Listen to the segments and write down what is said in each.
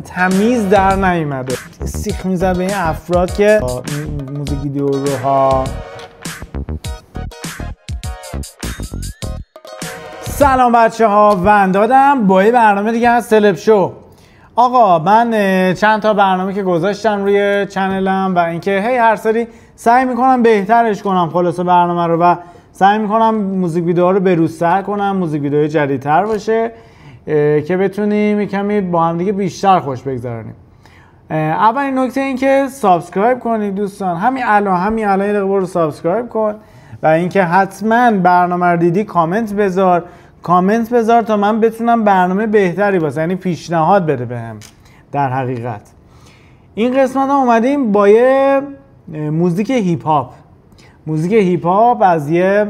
تمیز در نیومده. سیخ میزد به این افراد که موزیک ویدیو رو ها. سلام بچه ها، وندادم با یه برنامه دیگه از سلب شو. آقا من چند تا برنامه که گذاشتم روی چنلم و اینکه هر سری سعی میکنم بهترش کنم خلاصه برنامه رو و سعی میکنم موزیک ویدیو رو بروزتر کنم، موزیک ویدیو جدیدتر باشه که بتونیم کمی با هم دیگه بیشتر خوش بگذرونیم. اولین نکته این که سابسکرایب کنید دوستان، همین الان یه دقیقه برو سابسکرایب کن و اینکه حتما برنامه رو دیدی کامنت بذار تا من بتونم برنامه بهتری واسه، یعنی پیشنهاد بده بهم. در حقیقت این قسمت هم اومدیم با یه موزیک هیپ هاپ از یه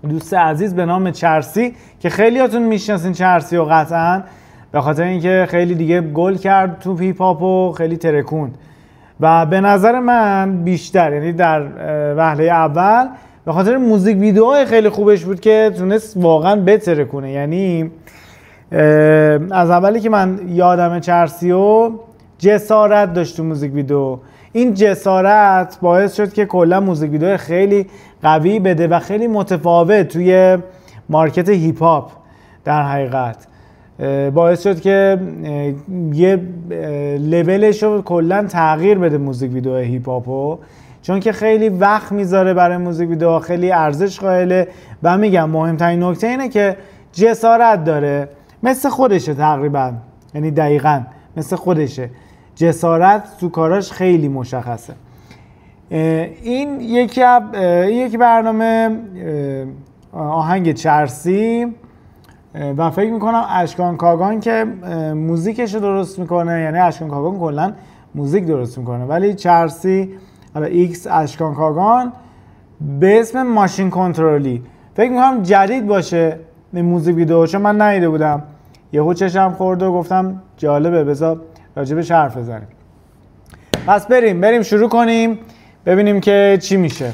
دوست عزیز به نام چرسی که خیلیاتون میشناسین چرسی و قطعا به خاطر اینکه خیلی دیگه گل کرد تو هیپ هاپ و خیلی ترکوند و به نظر من بیشتر، یعنی در وهله اول به خاطر موزیک ویدیوهای خیلی خوبش بود که تونست واقعا بترکونه. یعنی از اولی که من یادم چرسی و جسارت داشت تو موزیک ویدیو، این جسارت باعث شد که کلا موزیک ویدیو خیلی قوی بده و خیلی متفاوت توی مارکت هیپ هاپ در حقیقت باعث شد که یه لولش رو کلا تغییر بده موزیک ویدیو هیپ هاپو، چون که خیلی وقت میذاره برای موزیک ویدیو، خیلی ارزش قائله و میگم مهمترین نکته اینه که جسارت داره، مثل خودشه تقریبا، یعنی دقیقاً مثل خودشه، جسارت تو کاراش خیلی مشخصه. این یکی برنامه آهنگ چرسی و فکر میکنم اشکان کاگان که موزیکش رو درست میکنه، یعنی اشکان کاگان کلا موزیک درست میکنه ولی چرسی حالا ایکس اشکان کاگان به اسم ماشین کنترلی، فکر میکنم جدید باشه این موزیک ویدیو، چون من ندیده بودم، یهو چشم خورد و گفتم جالبه بذار راجبش حرف بزنیم. پس بریم شروع کنیم ببینیم که چی میشه.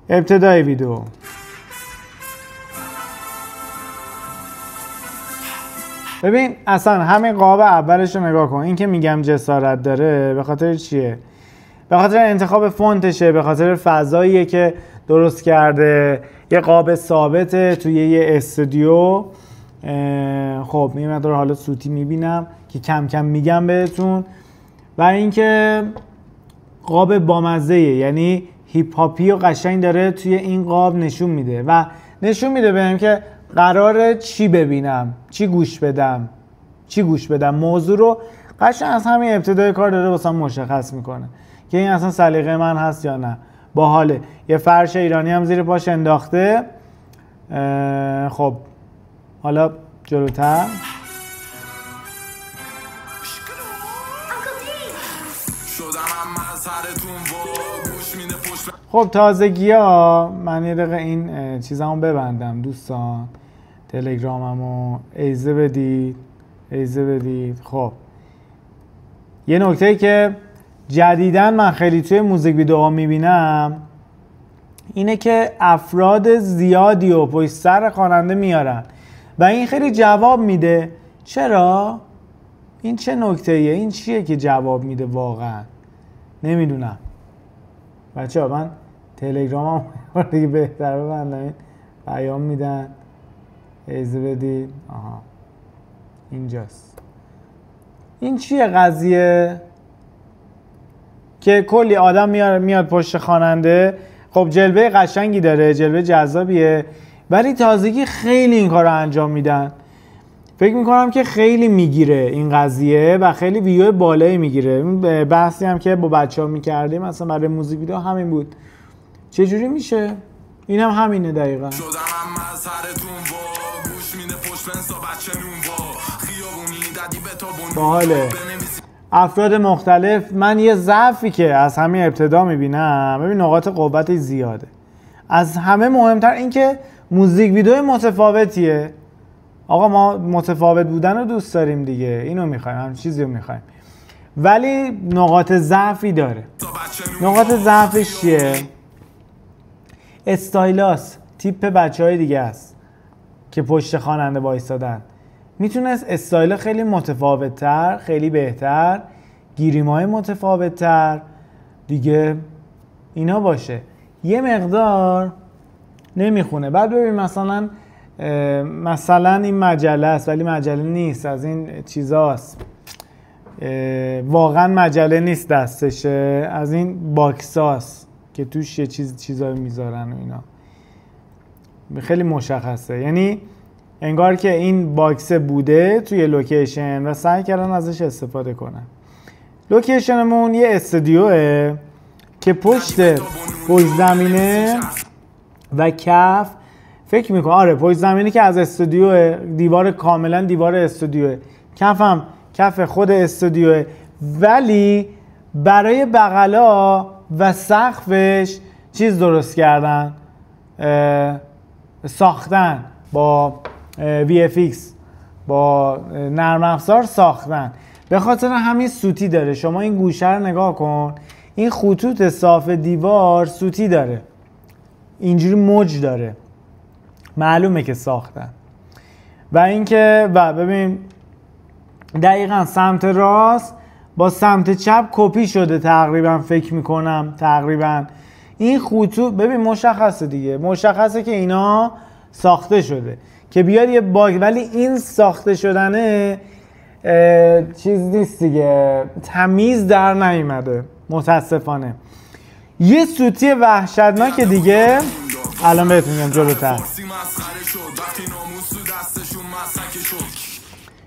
ابتدای ویدیو ببین، اصلا همین قاب اولش رو نگاه کن. این که میگم جسارت داره به خاطر چیه؟ به خاطر انتخاب فونتشه، به خاطر فضاییه که درست کرده، یه قاب ثابته توی یه استودیو. خب این مقدار حالا صوتی میبینم که کم کم میگم بهتون. و اینکه قاب بامزه‌ایه، یعنی هیپ هاپی و قشنگ داره توی این قاب نشون میده و نشون میده بهم که قراره چی ببینم، چی گوش بدم. موضوع رو قشنگ از همین ابتدای کار داره واسم مشخص میکنه که این اصلا سلیقه من هست یا نه. باحاله. یه فرش ایرانی هم زیر پاش انداخته. خب حالا جلوتر خب تازگی ها من یه دقیقه این چیزمو ببندم دوستان، تلگراممو ایزه بدید. خب یه نکته که جدیداً من خیلی توی موزیک ویدیوها میبینم اینه که افراد زیادی و پشت سر خواننده میارن و این خیلی جواب میده. چرا؟ این چه نکته‌ایه؟ این چیه که جواب میده؟ واقعا نمیدونم بچه‌ها. من تلگرامم دیگه بهتر ببندم، پیام میدن ایزه بدید. آها اینجاست. این چیه قضیه که کلی آدم میاد پشت خواننده؟ خب جلوه قشنگی داره، جلوه جذابیه، ولی تازگی خیلی این کار رو انجام میدن. فکر میکنم که خیلی میگیره این قضیه و خیلی ویو بالایی میگیره. بحثی هم که با بچه‌ها میکردیم مثلا برای موزیک ویدیو همین بود. چجوری میشه؟ اینم همینه دقیقاً. باحاله. افراد مختلف. من یه ضعفی که از همین ابتدا میبینم، ببین نقاط قوتش زیاده. از همه مهمتر این که موزیک ویدیو متفاوتیه. آقا ما متفاوت بودن رو دوست داریم دیگه، اینو میخوایم، همین چیزی رو میخوایم، ولی نقاط ضعفی داره. نقاط ضعفش چیه؟ استایلاس، تیپ بچهای دیگه است که پشت خواننده وایسادن. میتونست استایل خیلی متفاوت تر، خیلی بهتر، گیریمای متفاوت تر دیگه اینا باشه. یه مقدار نمیخونه. بعد ببین مثلا این مجله است ولی مجله نیست، از این چیزاست، واقعا مجله نیست دستشه، از این باکساست که توش یه چیزایی میذارن و اینا، خیلی مشخصه. یعنی انگار که این باکس بوده توی لوکیشن و سعی کردن ازش استفاده کنن. لوکیشنمون یه استودیوه که پشت زمینه و کف فکر میکنم، آره پشت زمینی که از استودیوه، دیوار کاملا دیوار استودیوه، کفم کف خود استودیوه، ولی برای بغلا و سقفش چیز درست کردن، ساختن با VFX، با نرم افزار ساختن. به خاطر همین سوتی داره. شما این گوشه رو نگاه کن، این خطوط صاف دیوار سوتی داره، اینجوری موج داره، معلومه که ساختن. و اینکه ببین دقیقاً سمت راست با سمت چپ کپی شده تقریبا، فکر میکنم تقریبا این خطوط ببین مشخصه دیگه، مشخصه که اینا ساخته شده که بیاد یه باگ، ولی این ساخته شدنه چیز نیست دیگه، تمیز در نیومده متاسفانه. یه سوتی وحشتناک دیگه الان بهتون میگم جلوتر.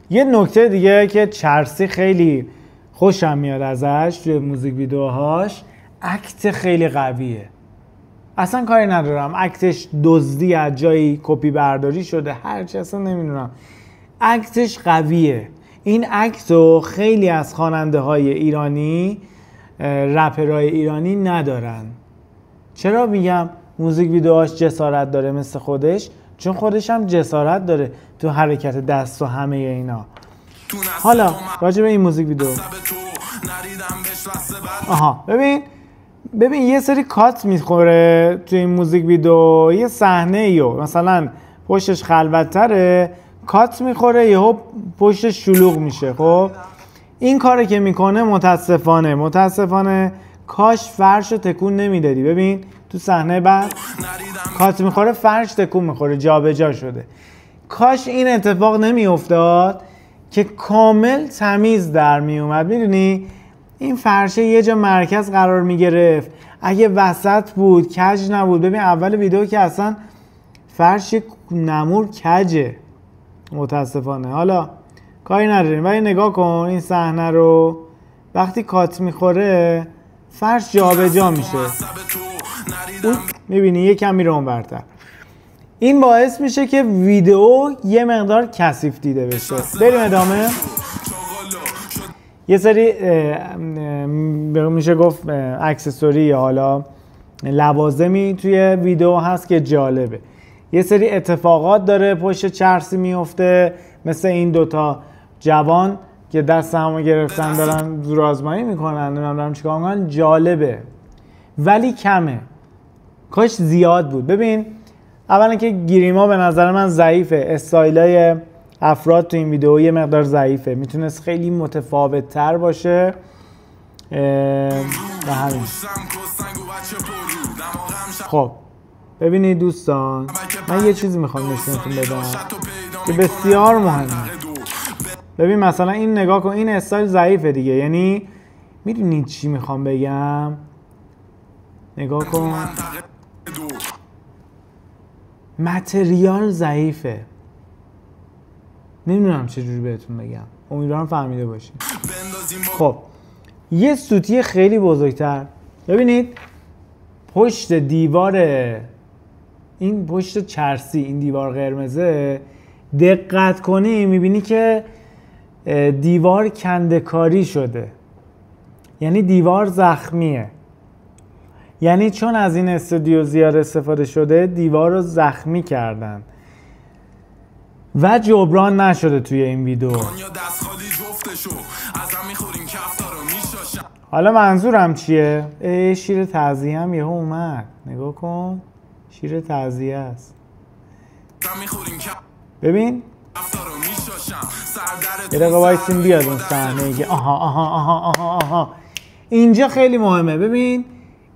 یه نکته دیگه که چرسی خیلی خوشم میاد ازش توی موزیک ویدیوهاش، اکت خیلی قویه. اصلا کاری ندارم اکتش دزدی از جایی کپی برداری شده، هرچی اصلا نمیدونم، اکتش قویه. این اکتو خیلی از خواننده های ایرانی، رپرهای ایرانی ندارن. چرا میگم موزیک ویدیوهاش جسارت داره مثل خودش؟ چون خودش هم جسارت داره تو حرکت دست و همه اینا. حالا راجع به این موزیک ویدیو، ببین یه سری کات میخوره تو این موزیک ویدیو، یه صحنه ایو مثلا پشتش خلوت‌تره، کات میخوره یهو پشتش شلوغ میشه. خب این کاری که میکنه متاسفانه کاش فرش رو تکون نمیدادی. ببین تو صحنه بعد کات میخوره، فرش تکون میخوره، جابجا شده. کاش این اتفاق نمیافتاد که کامل تمیز در میومد. میدونی این فرشه یه جا مرکز قرار میگرفت، اگه وسط بود کج نبود. ببین اول ویدیو که اصلا فرش نمور کجه متاسفانه. حالا کاری نداریم، ولی نگاه کن این صحنه رو، وقتی کات میخوره فرش جابجا میشه، میبینی یکم میره اونورتر. این باعث میشه که ویدیو یه مقدار کثیف دیده بشه. بریم ادامه. یه سری میشه گفت اکسسوری یا حالا لوازمی توی ویدیو هست که جالبه. یه سری اتفاقات داره پشت چرسی میفته، مثل این دوتا جوان که دست همو گرفتن دارن زورآزمایی میکنن، نمیدونم چیکار میکنن. جالبه ولی کمه، کاش زیاد بود. ببین اولا که گیریما به نظر من ضعیفه، استایلای افراد تو این ویدیو یه مقدار ضعیفه، میتونست خیلی متفاوت تر باشه و همین. خب ببینید دوستان، من یه چیزی میخوام نشونتون بدم که بسیار مهمه. ببین مثلا این نگاه کن، این استایل ضعیفه دیگه، یعنی میدونید چی میخوام بگم؟ نگاه کن، متریال ضعیفه. نمیدونم چجوری بهتون بگم، امیدوارم فهمیده باشید. خب یه سوتی خیلی بزرگتر، ببینید پشت دیوار، این پشت چرسی، این دیوار قرمزه، دقت کنی میبینی که دیوار کنده‌کاری شده، یعنی دیوار زخمیه. یعنی چون از این استودیو زیاد استفاده شده دیوار رو زخمی کردن و جبران نشده توی این ویدیو. حالا منظورم چیه؟ شیر تعزیه هم یهو اومد، نگاه کن، شیر تعزیه است. ببین یه دقیقه وایسین بیاد اون صحنه ای که آها اینجا خیلی مهمه. ببین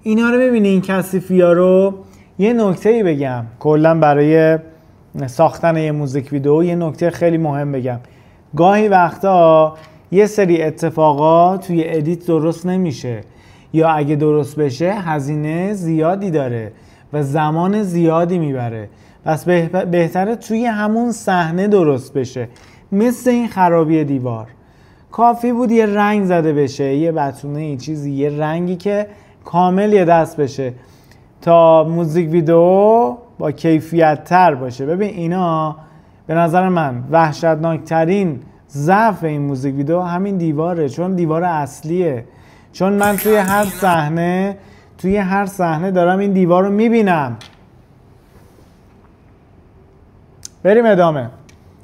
اینا رو ببینی، این کثیفی‌ها رو. یه نکته‌ای بگم کلا برای ساختن یه موزیک ویدیو، یه نکته خیلی مهم بگم. گاهی وقتا یه سری اتفاقات توی ادیت درست نمیشه، یا اگه درست بشه هزینه زیادی داره و زمان زیادی میبره. پس بهتره توی همون صحنه درست بشه. مثل این خرابی دیوار، کافی بود یه رنگ زده بشه، یه بتونه، یه چیزی، یه رنگی که کامل یه دست بشه تا موزیک ویدیو با کیفیت تر باشه. ببین اینا به نظر من وحشتناکترین ضعف این موزیک ویدیو همین دیواره، چون دیوار اصلیه. چون من توی هر صحنه دارم این دیوار رو میبینم. بریم ادامه.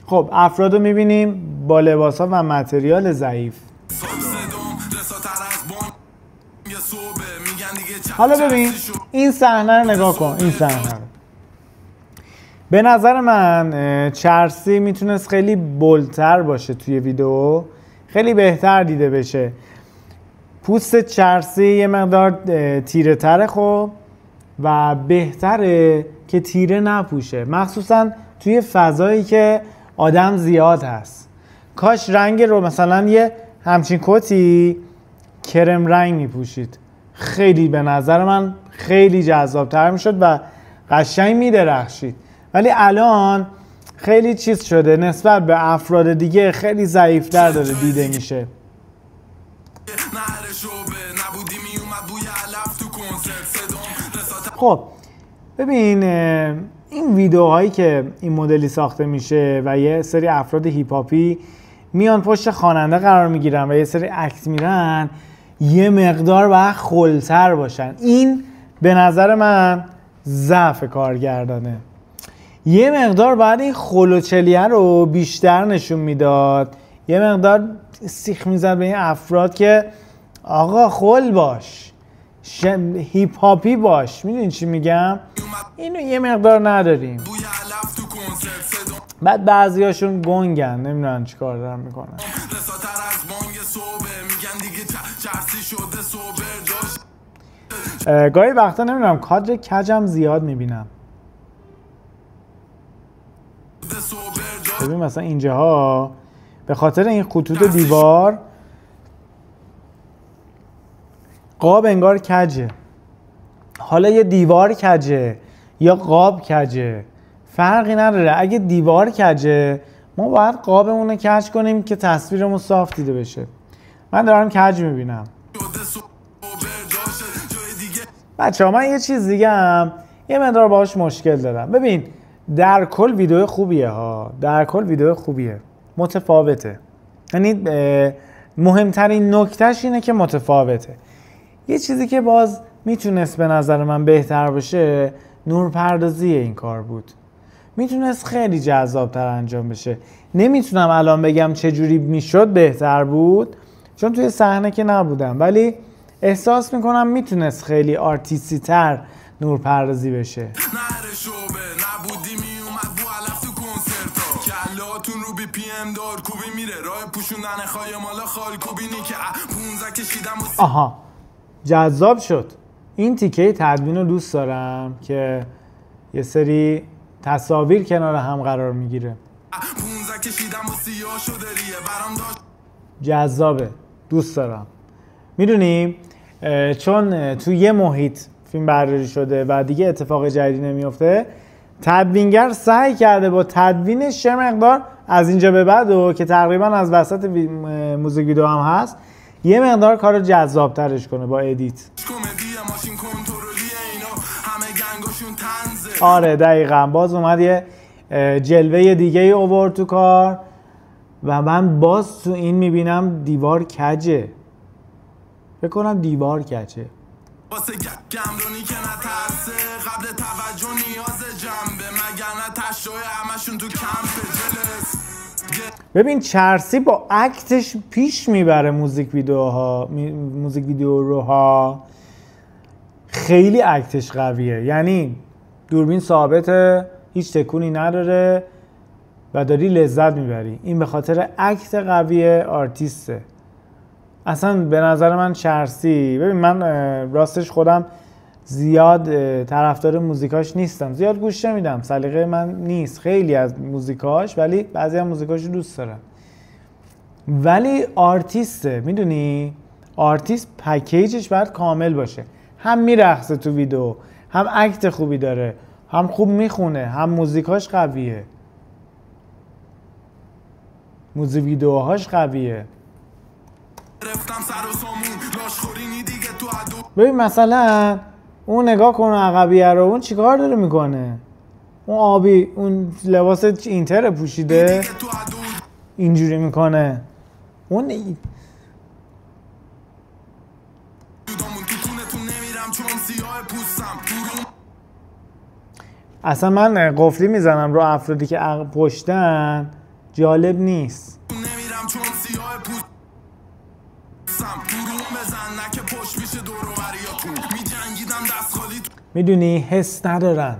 خب افراد رو میبینیم با لباس ها و متریال ضعیف. حالا ببین این صحنه رو نگاه کن. این صحنه رو به نظر من چرسی میتونست خیلی بولتر باشه توی ویدیو، خیلی بهتر دیده بشه. پوست چرسی یه مقدار تیره تره خب، و بهتره که تیره نپوشه، مخصوصا توی فضایی که آدم زیاد هست. کاش رنگ رو مثلا یه همچین کتی کرم رنگ میپوشید، خیلی به نظر من خیلی جذابتر میشد و قشنگ میدرخشید. ولی الان خیلی چیز شده، نسبت به افراد دیگه خیلی ضعیفتر داره دیده میشه. خب ببین این ویدیوهایی که این مدلی ساخته میشه و یه سری افراد هیپ هاپی میان پشت خواننده قرار میگیرن و یه سری اکت میرن، یه مقدار باید خلتر باشن. این به نظر من ضعف کارگردانه. یه مقدار باید این خلوچلیه رو بیشتر نشون میداد، یه مقدار سیخ میزد به این افراد که آقا خل باش، هیپ هاپی باش. میدونی چی میگم؟ اینو یه مقدار نداریم. بعد بعضیاشون گنگن، نمیدونن چی کار دارن میکنن. گاهی وقتا نمیدونم کادر کجم زیاد میبینم. ببین مثلا اینجاها به خاطر این خطوط دیوار قاب انگار کجه. حالا یه دیوار کجه یا قاب کجه فرقی نداره. اگه دیوار کجه ما باید قابمون رو کج کنیم که تصویرمون صاف دیده بشه. من دارم کج میبینم. بچه ها من یه چیز دیگه هم یه مقدار باهاش مشکل دارم. ببین در کل ویدیو خوبیه ها، در کل ویدیو خوبیه، متفاوته. یعنی مهمترین نکتهش اینه که متفاوته. یه چیزی که باز میتونست به نظر من بهتر بشه نورپردازی این کار بود. میتونست خیلی جذابتر انجام بشه. نمیتونم الان بگم چجوری میشد بهتر بود چون توی صحنه که نبودم، ولی احساس میکنم میتونست خیلی آرتیستی تر نورپردازی بشه. آها جذاب شد. این تیکه تدوین رو دوست دارم که یه سری تصاویر کنار هم قرار میگیره. جذابه، دوست دارم. میدونیم چون تو یه محیط فیلم برداری شده و دیگه اتفاق جدیدی نمیفته، تدوینگر سعی کرده با تدوینش یه مقدار از اینجا به بعد و که تقریبا از وسط موزیک ویدیو هم هست یه مقدار کارو جذابترش کنه با ادیت. آره دقیقاً. باز اومد یه جلوه دیگه ای آورد تو کار و من باز تو این میبینم دیوار کجه. فکر کنم دیوار کجه. ببین چرسی با اکتش پیش میبره موزیک ویدیو رو ها. خیلی اکتش قویه، یعنی دوربین ثابته، هیچ تکونی نداره و داری لذت میبری. این به خاطر اکت قوی آرتیسته. اصلا به نظر من چرسی، ببین من راستش خودم زیاد طرفدار موزیکاش نیستم، زیاد گوش نمیدم، سلیقه من نیست خیلی از موزیکاش، ولی بعضی از موزیکاشو دوست دارم. ولی آرتیسته، میدونی آرتیست پکیجش باید کامل باشه، هم میرقصه تو ویدیو، هم اکت خوبی داره، هم خوب میخونه، هم موزیکاش قویه، موزیک ویدیوهاش قویه. ببین مثلا اون نگاه کنه عقبیه رو، اون چیکار داره میکنه؟ اون آبی، اون لباس اینتر پوشیده اینجوری میکنه. اون اصلا من قفلی میزنم رو افرادی که پشتن، جالب نیست. میدونی حس ندارن،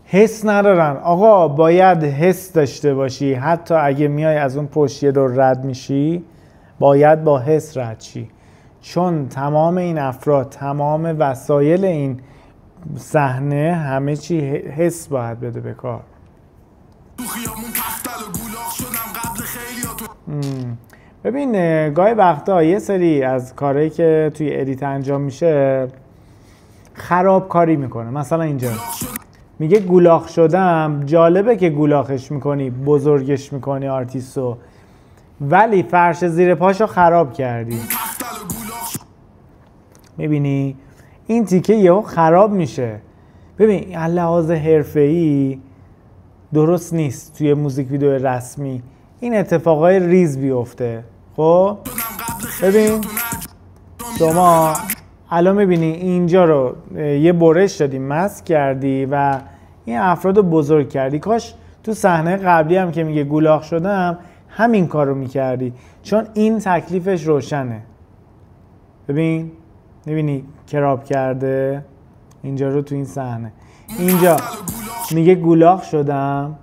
حس ندارن. آقا باید حس داشته باشی، حتی اگه میای از اون پشت یه دور رد میشی باید با حس رد شی، چون تمام این افراد، تمام وسایل این صحنه، همه چی حس باید بده به کار. ببین گاهی وقتا یه سری از کارهایی که توی ادیت انجام میشه خراب کاری میکنه. مثلا اینجا میگه گولاخ شدم، جالبه که گولاخش میکنی، بزرگش میکنی آرتیستو، ولی فرش زیر پاشو خراب کردی. میبینی این تیکه یهو خراب میشه. ببین لحاظ حرفه‌ای درست نیست توی موزیک ویدیو رسمی این اتفاقای ریز بیفته. خب ببین شما الان میبینی اینجا رو یه برش دادی، مسک کردی و این افراد رو بزرگ کردی. کاش تو صحنه قبلی هم که میگه گولاخ شدم همین کار رو میکردی، چون این تکلیفش روشنه. ببین میبینی کراب کرده اینجا رو تو این صحنه، اینجا میگه گولاخ شدم،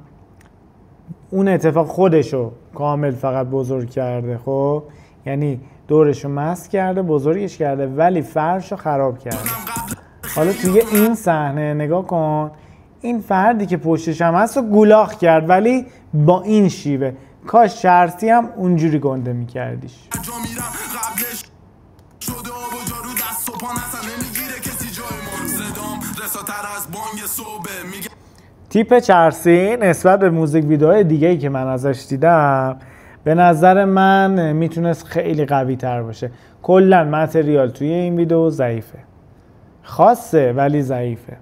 اون اتفاق خودشو کامل فقط بزرگ کرده. خب یعنی دورشو مسک کرده، بزرگش کرده، ولی فرشو خراب کرده. حالا توی این صحنه نگاه کن، این فردی که پشتش هم هست رو گولاخ کرد، ولی با این شیوه. کاش چرسی هم اونجوری گنده میکردیش. تیپ چرسی نسبت به موزیک ویدیوهای دیگه‌ای که من ازش دیدم به نظر من میتونست خیلی قوی تر باشه. کلا متریال توی این ویدیو ضعیفه، خاصه ولی ضعیفه.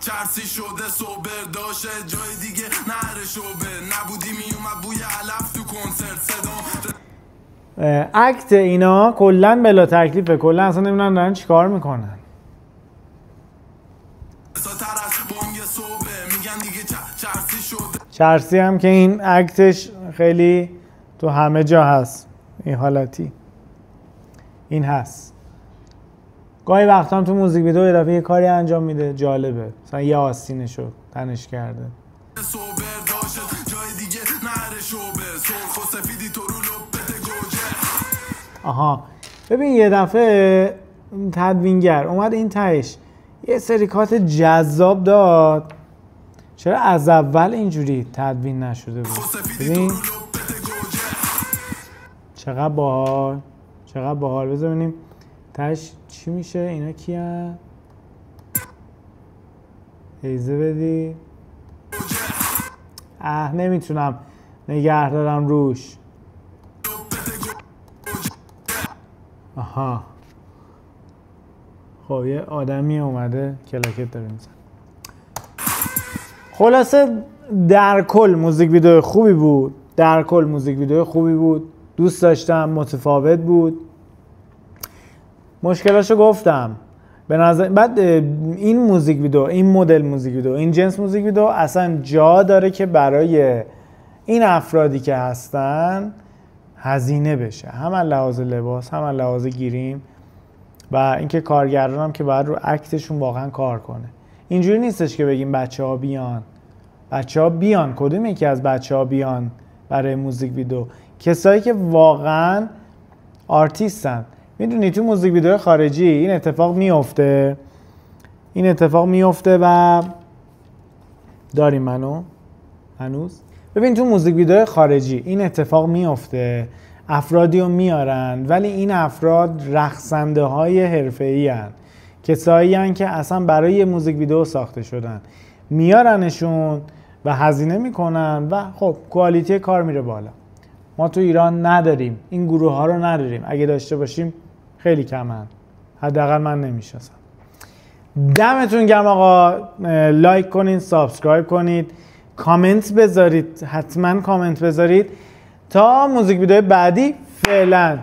چرسی شده سوبر داشه جای دیگه نره شوبه نبودی میومد بوی علف تو کنسرت صدا. اکت اینا کلا بلا تکلیفه، کلا اصلا نمیدونن دارن چیکار میکنن. چرسی هم که این اکتش خیلی تو همه جا هست، این حالتی این هست. گاهی وقتا هم تو موزیک ویدیو یه دفعه یه کاری انجام میده جالبه، مثلا یه آستینشو تنش کرده. آها ببین یه دفعه تدوینگر اومد این تهش یه سری کات جذاب داد، چرا از اول اینجوری تدوین نشده بود؟ ببین چقدر باحال، چقدر باحال. بذار ببینیم تهش چی میشه. اینا کیان؟ ایزه بدی. نمیتونم نگه دارم روش. آها خب یه آدمی اومده کلاکت داره میزن. خلاصه در کل موزیک ویدیو خوبی بود، در کل موزیک ویدیو خوبی بود، دوست داشتم، متفاوت بود. مشکلاشو گفتم. به نظر بعد این موزیک ویدیو، این مدل موزیک ویدیو، این جنس موزیک ویدیو اصلا جا داره که برای این افرادی که هستن هزینه بشه، هم از لحاظ لباس، هم از لحاظ گیریم، و اینکه کارگردان هم که باید رو اکتشون واقعا کار کنه. اینجوری نیستش که بگیم بچه‌ها بیان بچه‌ها بیان. کدوم یکی از بچه‌ها بیان برای موزیک ویدیو؟ کسایی که واقعا آرتیستن. میدونی تو موزیک ویدیو خارجی این اتفاق میفته و داریم منو هنوز. ببین تو موزیک ویدیو خارجی این اتفاق میفته، افرادی رو میارن ولی این افراد رقصنده های حرفه‌ای هن، کسایی هن که اصلا برای یه موزیک ویدیو ساخته شدن، میارنشون و هزینه میکنن و خب کوالیتی کار میره بالا. ما تو ایران نداریم این گروه ها رو، نداریم. اگه داشته باشیم خیلی کمن، حداقل من نمیشناسم. دمتون گرم آقا. لایک کنید، سابسکرایب کنید، کامنت بذارید، حتما کامنت بذارید. تا موزیک ویدیو بعدی، فعلا